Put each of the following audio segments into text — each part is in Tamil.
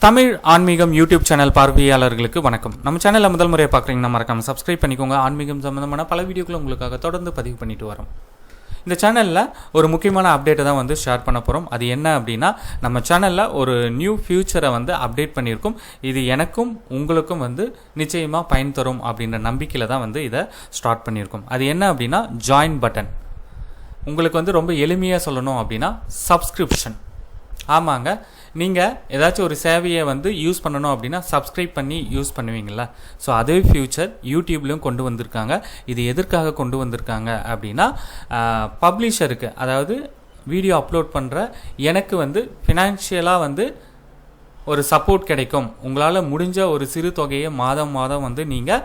தமிழ் ஆன்மீகம் யூடியூப் சேனல் பார்வையாளர்களுக்கு வணக்கம். நம்ம சேனலில் முதல் முறையை பார்க்குறீங்கன்னா மறக்காம சப்ஸ்கிரைப் பண்ணிக்கோங்க. ஆன்மீகம் சம்மந்தமான பல வீடியோக்களை உங்களுக்காக தொடர்ந்து பதிவு பண்ணிட்டு வரோம். இந்த சேனலில் ஒரு முக்கியமான அப்டேட்டை தான் வந்து ஷேர் பண்ண போகிறோம். அது என்ன அப்படின்னா, நம்ம சேனலில் ஒரு நியூ ஃபியூச்சரை வந்து அப்டேட் பண்ணியிருக்கோம். இது எனக்கும் உங்களுக்கும் வந்து நிச்சயமாக பயன் தரும் அப்படின்ற நம்பிக்கையில் தான் வந்து இதை ஸ்டார்ட் பண்ணியிருக்கோம். அது என்ன அப்படின்னா, ஜாயின் பட்டன். உங்களுக்கு வந்து ரொம்ப எளிமையாக சொல்லணும் அப்படின்னா, சப்ஸ்கிரிப்ஷன். ஆமாங்க, நீங்கள் ஏதாச்சும் ஒரு சேவையை வந்து யூஸ் பண்ணணும் அப்படின்னா சப்ஸ்கிரைப் பண்ணி யூஸ் பண்ணுவீங்களா? ஸோ அதே ஃபியூச்சர் யூடியூப்லேயும் கொண்டு வந்திருக்காங்க. இது எதற்காக கொண்டு வந்திருக்காங்க அப்படின்னா, பப்ளிஷருக்கு, அதாவது வீடியோ அப்லோட் பண்ணுற எனக்கு வந்து ஃபினான்ஷியலாக வந்து ஒரு சப்போர்ட் கிடைக்கும். உங்களால் முடிஞ்ச ஒரு சிறு தொகையை மாதம் வந்து நீங்கள்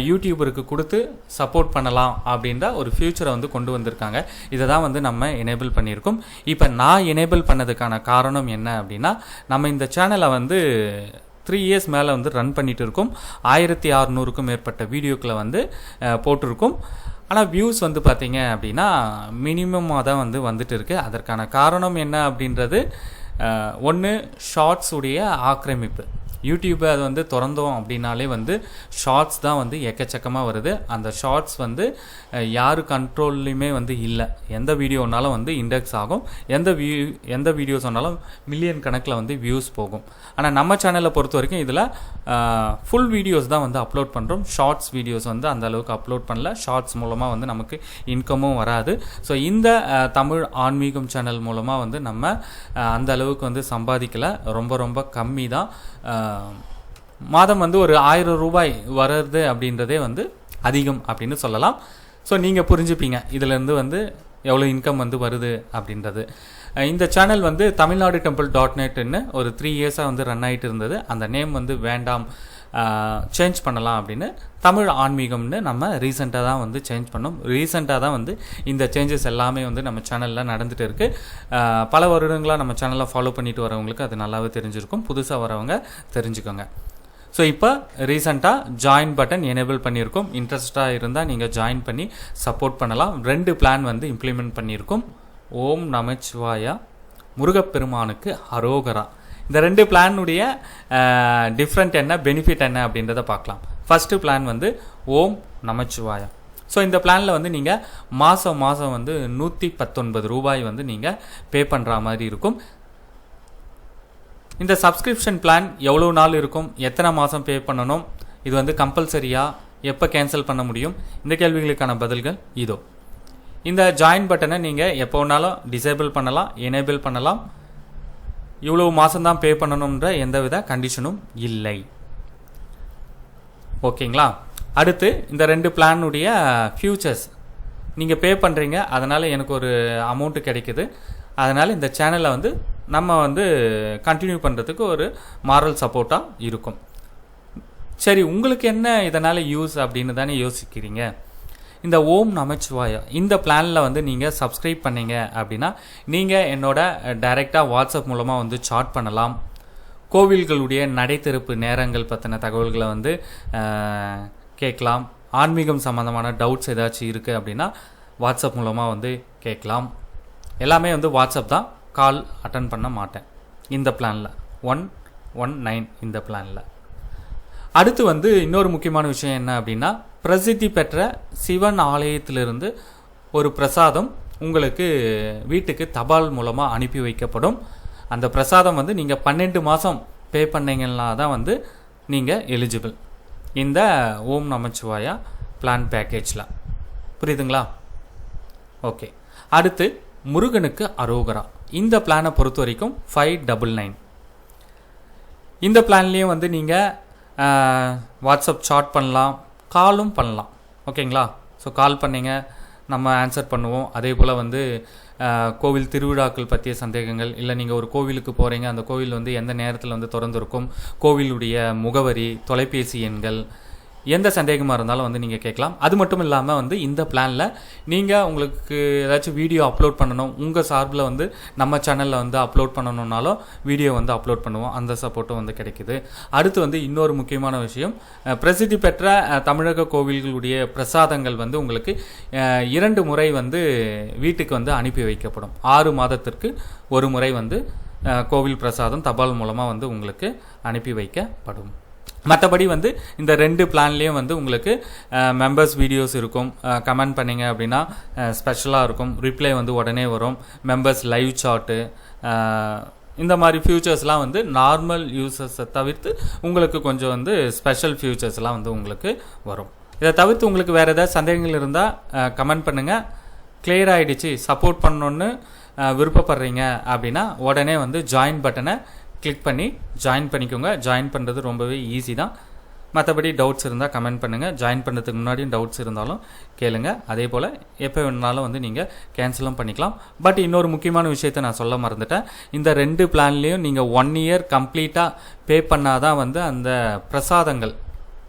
யூடியூபருக்கு கொடுத்து சப்போர்ட் பண்ணலாம் அப்படின்ற ஒரு ஃபியூச்சரை வந்து கொண்டு வந்திருக்காங்க. இதை தான் வந்து நம்ம எனேபிள் பண்ணியிருக்கோம். இப்போ நான் எனேபிள் பண்ணதுக்கான காரணம் என்ன அப்படின்னா, நம்ம இந்த சேனலை வந்து 3 இயர்ஸ் மேலே வந்து ரன் பண்ணிகிட்டு இருக்கோம். 1600க்கும் மேற்பட்ட வீடியோக்களை வந்து போட்டிருக்கோம். ஆனால் வியூஸ் வந்து பார்த்தீங்க அப்படின்னா மினிமமாக தான் வந்து வந்துட்டு இருக்குது. அதற்கான காரணம் என்ன அப்படின்றது, ஒன்று ஷார்ட்ஸ் உடைய ஆக்கிரமிப்பு. யூடியூப்பை அது வந்து திறந்தோம் அப்படின்னாலே வந்து ஷார்ட்ஸ் தான் வந்து எக்கச்சக்கமாக வருது. அந்த ஷார்ட்ஸ் வந்து யார் கண்ட்ரோல்லையுமே வந்து இல்லை. எந்த வீடியோனாலும் வந்து இண்டெக்ஸ் ஆகும், எந்த வீடியோ சொன்னாலும் மில்லியன் கணக்கில் வந்து வியூஸ் போகும். ஆனால் நம்ம சேனலை பொறுத்த வரைக்கும் இதில் ஃபுல் வீடியோஸ் தான் வந்து அப்லோட் பண்ணுறோம். ஷார்ட்ஸ் வீடியோஸ் வந்து அந்த அளவுக்கு அப்லோட் பண்ணல. ஷார்ட்ஸ் மூலமாக வந்து நமக்கு இன்கமும் வராது. ஸோ இந்த தமிழ் ஆன்மீகம் சேனல் மூலமாக வந்து நம்ம அந்த அளவுக்கு வந்து சம்பாதிக்கலை. ரொம்ப கம்மி தான். மாதம் வந்து ஒரு 1000 ரூபாய் வர்றது அப்படின்றதே வந்து அதிகம் அப்படின்னு சொல்லலாம். ஸோ நீங்கள் புரிஞ்சுப்பீங்க இதிலேருந்து வந்து எவ்வளோ இன்கம் வந்து வருது அப்படின்றது. இந்த சேனல் வந்து தமிழ்நாடு டெம்பிள்.netன்னு ஒரு 3 இயர்ஸாக வந்து ரன் ஆகிட்டு இருந்தது. அந்த நேம் வந்து வேண்டாம், சேஞ்ச் பண்ணலாம் அப்படின்னு தமிழ் ஆன்மீகம்னு நம்ம ரீசெண்டாக தான் வந்து சேஞ்ச் பண்ணோம். ரீசெண்டாக தான் வந்து இந்த சேஞ்சஸ் எல்லாமே வந்து நம்ம சேனலில் நடந்துகிட்டு இருக்குது. பல வருடங்களாக நம்ம சேனலை ஃபாலோ பண்ணிட்டு வரவங்களுக்கு அது நல்லாவே தெரிஞ்சிருக்கும். புதுசாக வரவங்க தெரிஞ்சுக்கோங்க. ஸோ இப்போ ரீசெண்டாக ஜாயின் பட்டன் எனேபிள் பண்ணியிருக்கோம். இன்ட்ரெஸ்டாக இருந்தால் நீங்கள் ஜாயின் பண்ணி சப்போர்ட் பண்ணலாம். 2 பிளான் வந்து இம்ப்ளிமெண்ட் பண்ணியிருக்கோம். ஓம் நமச்சிவாயா, முருகப்பெருமானுக்கு அரோகரா. இந்த 2 பிளானுடைய டிஃப்ரெண்ட் என்ன, பெனிஃபிட் என்ன அப்படின்றத பார்க்கலாம். ஃபஸ்ட்டு பிளான் வந்து ஓம் நமச்சிவாயா. ஸோ இந்த பிளானில் வந்து நீங்கள் மாதம் வந்து 119 ரூபாய் வந்து நீங்கள் பே பண்ணுற மாதிரி இருக்கும். இந்த சப்ஸ்கிரிப்ஷன் பிளான் எவ்வளோ நாள் இருக்கும், எத்தனை மாதம் பே பண்ணணும், இது வந்து கம்பல்சரியா, எப்போ கேன்சல் பண்ண முடியும், இந்த கேள்விகளுக்கான பதில்கள் இதோ. இந்த ஜாயின் பட்டனை நீங்கள் எப்போ வேணாலும் டிசேபிள் பண்ணலாம், எனேபிள் பண்ணலாம். இவ்வளோ மாதம்தான் பே பண்ணணுன்ற எந்தவித கண்டிஷனும் இல்லை. ஓகேங்களா? அடுத்து இந்த 2 பிளானுடைய ஃபியூச்சர்ஸ். நீங்கள் பே பண்ணுறீங்க, அதனால் எனக்கு ஒரு அமௌண்ட்டு கிடைக்குது. அதனால் இந்த சேனலை வந்து நம்ம வந்து கண்டினியூ பண்ணுறதுக்கு ஒரு மாரல் சப்போர்ட்டாக இருக்கும். சரி, உங்களுக்கு என்ன இதனால் யூஸ் அப்படின்னு தானே யோசிக்கிறீங்க. இந்த ஓம் நமச்சிவாயா இந்த பிளானில் வந்து நீங்கள் சப்ஸ்கிரைப் பண்ணீங்க அப்படின்னா நீங்கள் என்னோட டைரெக்டாக வாட்ஸ்அப் மூலமாக வந்து சாட் பண்ணலாம். கோவில்களுடைய நடைத்திறப்பு நேரங்கள் பற்றின தகவல்களை வந்து கேட்கலாம். ஆன்மீகம் சம்மந்தமான டவுட்ஸ் ஏதாச்சும் இருக்குது அப்படின்னா வாட்ஸ்அப் மூலமாக வந்து கேட்கலாம். எல்லாமே வந்து வாட்ஸ்அப் தான், கால் அட்டன் பண்ண மாட்டேன் இந்த பிளானில். 119 இந்த பிளானில். அடுத்து வந்து இன்னொரு முக்கியமான விஷயம் என்ன அப்படின்னா, பிரசித்தி பெற்ற சிவன் ஆலயத்திலிருந்து ஒரு பிரசாதம் உங்களுக்கு வீட்டுக்கு தபால் மூலமாக அனுப்பி வைக்கப்படும். அந்த பிரசாதம் வந்து நீங்கள் 12 மாதம் பே பண்ணீங்கன்னா தான் வந்து நீங்கள் எலிஜிபிள் இந்த ஓம் நமச்சிவாயா பிளான் பேக்கேஜில். புரியுதுங்களா? ஓகே. அடுத்து முருகனுக்கு அரோகரா. இந்த பிளானை பொறுத்த வரைக்கும் 599. இந்த பிளான்லேயும் வந்து நீங்கள் வாட்ஸ்அப் சாட் பண்ணலாம், காலும் பண்ணலாம். ஓகேங்களா? ஸோ கால் பண்ணிங்க, நம்ம ஆன்சர் பண்ணுவோம். அதே போல் வந்து கோவில் திருவிழாக்கள் பற்றிய சந்தேகங்கள், இல்லை நீங்கள் ஒரு கோவிலுக்கு போகிறீங்க, அந்த கோவில் வந்து எந்த நேரத்தில் வந்து திறந்திருக்கும், கோவிலுடைய முகவரி, தொலைபேசி எண்கள், எந்த சந்தேகமாக இருந்தாலும் வந்து நீங்கள் கேட்கலாம். அது மட்டும் இல்லாமல் வந்து இந்த பிளானில் நீங்கள் உங்களுக்கு ஏதாச்சும் வீடியோ அப்லோட் பண்ணணும், உங்கள் சார்பில் வந்து நம்ம சேனலில் வந்து அப்லோட் பண்ணணுன்னாலும் வீடியோ வந்து அப்லோட் பண்ணுவோம். அந்த சப்போர்ட்டும் வந்து கிடைக்குது. அடுத்து வந்து இன்னொரு முக்கியமான விஷயம், பிரசித்தி பெற்ற தமிழக கோவில்களுடைய பிரசாதங்கள் வந்து உங்களுக்கு 2 முறை வந்து வீட்டுக்கு வந்து அனுப்பி வைக்கப்படும். 6 மாதத்திற்கு ஒரு முறை வந்து கோவில் பிரசாதம் தபால் மூலமாக வந்து உங்களுக்கு அனுப்பி வைக்கப்படும். மற்றபடி வந்து இந்த 2 பிளான்லேயும் வந்து உங்களுக்கு மெம்பர்ஸ் வீடியோஸ் இருக்கும். கமெண்ட் பண்ணிங்க அப்படின்னா ஸ்பெஷலாக இருக்கும், ரிப்ளை வந்து உடனே வரும். மெம்பர்ஸ் லைவ் சாட்டு, இந்த மாதிரி ஃபியூச்சர்ஸ்லாம் வந்து நார்மல் யூசர்ஸை தவிர்த்து உங்களுக்கு கொஞ்சம் வந்து ஸ்பெஷல் ஃபியூச்சர்ஸ்லாம் வந்து உங்களுக்கு வரும். இதை தவிர்த்து உங்களுக்கு வேறு ஏதாவது சந்தேகங்கள் இருந்தால் கமெண்ட் பண்ணுங்கள். கிளியர் ஆகிடுச்சு, சப்போர்ட் பண்ணணுன்னு விருப்பப்படுறீங்க அப்படின்னா உடனே வந்து ஜாயின் பட்டனை கிளிக் பண்ணி ஜாயின் பண்ணிக்கோங்க. ஜாயின் பண்ணுறது ரொம்பவே ஈஸி தான். மற்றபடி டவுட்ஸ் இருந்தால் கமெண்ட் பண்ணுங்கள். ஜாயின் பண்ணுறதுக்கு முன்னாடியும் டவுட்ஸ் இருந்தாலும் கேளுங்க. அதே போல் எப்போ வேணுனாலும் வந்து நீங்கள் கேன்சலும் பண்ணிக்கலாம். பட் இன்னொரு முக்கியமான விஷயத்தை நான் சொல்ல மறந்துட்டேன். இந்த 2 பிளான்லேயும் நீங்கள் 1 இயர் கம்ப்ளீட்டாக பே பண்ணாதான் வந்து அந்த பிரசாதங்கள்,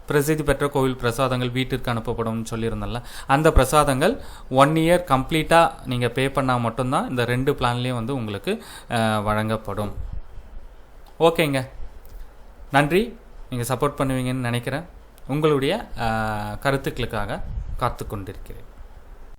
பிரசித்தி பெற்ற கோவில் பிரசாதங்கள் வீட்டிற்கு அனுப்பப்படும் சொல்லியிருந்தேன்ல, அந்த பிரசாதங்கள் 1 இயர் கம்ப்ளீட்டாக நீங்கள் பே பண்ணால் மட்டும்தான் இந்த 2 பிளான்லேயும் வந்து உங்களுக்கு வழங்கப்படும். ஓகேங்க, நன்றி. நீங்கள் சப்போர்ட் பண்ணுவீங்கன்னு நினைக்கிறேன். உங்களுடைய கருத்துக்களுக்காக காத்து கொண்டிருக்கிறேன்.